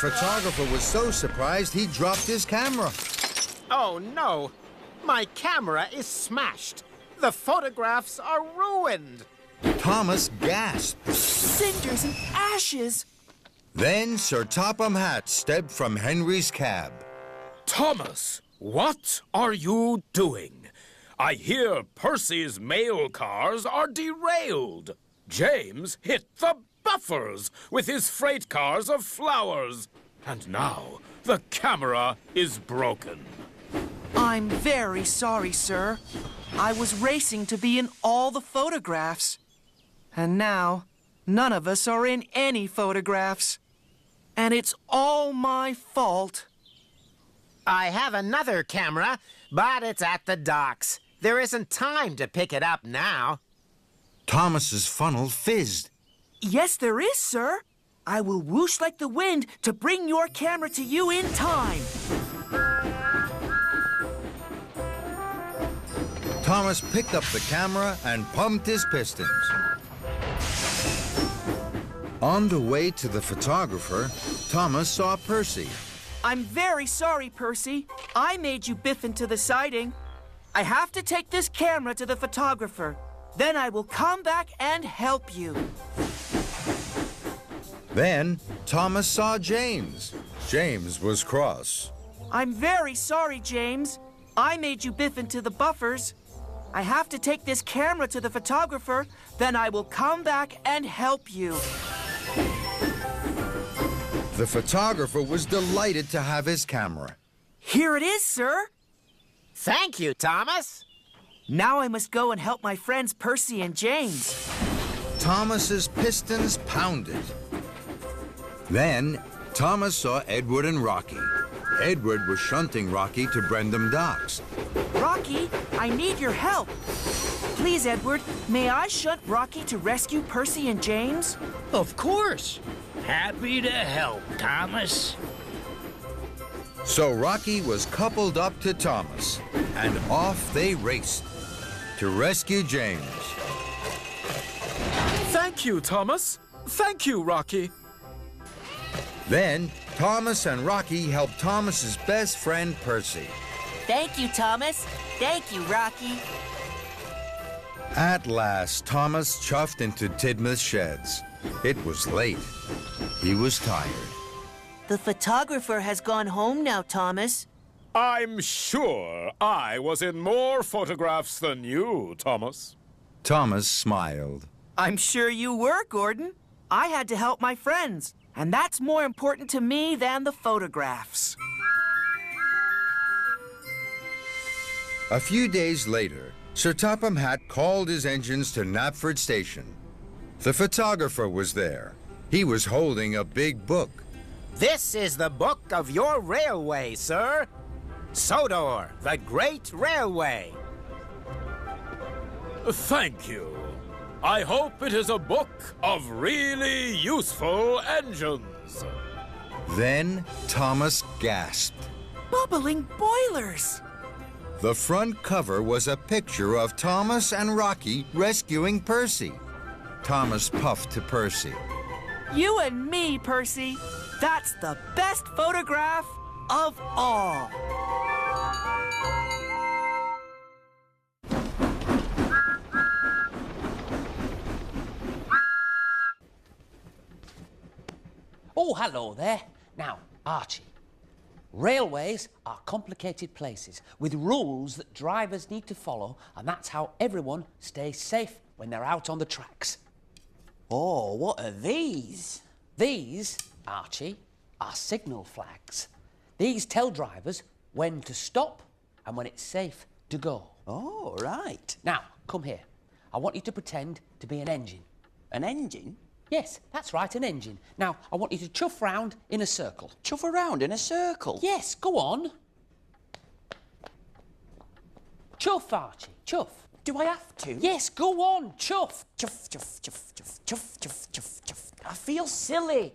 photographer was so surprised he dropped his camera. Oh, no. My camera is smashed. The photographs are ruined. Thomas gasped. Cinders and ashes. Then Sir Topham Hatt stepped from Henry's cab. Thomas, what are you doing? I hear Percy's mail cars are derailed. James hit the buffers with his freight cars of flowers. And now the camera is broken. I'm very sorry, sir. I was racing to be in all the photographs. And now, none of us are in any photographs. And it's all my fault. I have another camera, but it's at the docks. There isn't time to pick it up now. Thomas's funnel fizzed. Yes, there is, sir. I will whoosh like the wind to bring your camera to you in time. Thomas picked up the camera and pumped his pistons. On the way to the photographer, Thomas saw Percy. I'm very sorry, Percy. I made you biff into the siding. I have to take this camera to the photographer. Then I will come back and help you. Then Thomas saw James. James was cross. I'm very sorry, James. I made you biff into the buffers. I have to take this camera to the photographer. Then I will come back and help you. The photographer was delighted to have his camera. Here it is, sir. Thank you, Thomas. Now I must go and help my friends Percy and James. Thomas's pistons pounded. Then Thomas saw Edward and Rocky. Edward was shunting Rocky to Brendam Docks. Rocky, I need your help. Please, Edward, may I shunt Rocky to rescue Percy and James? Of course. Happy to help, Thomas. So Rocky was coupled up to Thomas, and off they raced to rescue James. Thank you, Thomas. Thank you, Rocky. Then Thomas and Rocky helped Thomas's best friend Percy. Thank you, Thomas. Thank you, Rocky. At last, Thomas chuffed into Tidmouth Sheds. It was late. He was tired. The photographer has gone home now, Thomas. I'm sure I was in more photographs than you, Thomas. Thomas smiled. I'm sure you were, Gordon. I had to help my friends, and that's more important to me than the photographs. A few days later, Sir Topham Hatt called his engines to Knapford Station. The photographer was there. He was holding a big book. This is the book of your railway, sir. Sodor, the Great Railway. Thank you. I hope it is a book of really useful engines. Then Thomas gasped. Bubbling boilers! The front cover was a picture of Thomas and Rocky rescuing Percy. Thomas puffed to Percy. You and me, Percy. That's the best photograph of all. Oh, hello there. Now, Archie, railways are complicated places with rules that drivers need to follow, and that's how everyone stays safe when they're out on the tracks. Oh, what are these? These, Archie, are signal flags. These tell drivers when to stop and when it's safe to go. Oh, right. Now, come here. I want you to pretend to be an engine. An engine? Yes, that's right, an engine. Now, I want you to chuff round in a circle. Chuff around in a circle? Yes, go on. Chuff, Archie, chuff. Do I have to? Yes, go on, chuff. Chuff, chuff, chuff, chuff, chuff, chuff, chuff, chuff. I feel silly.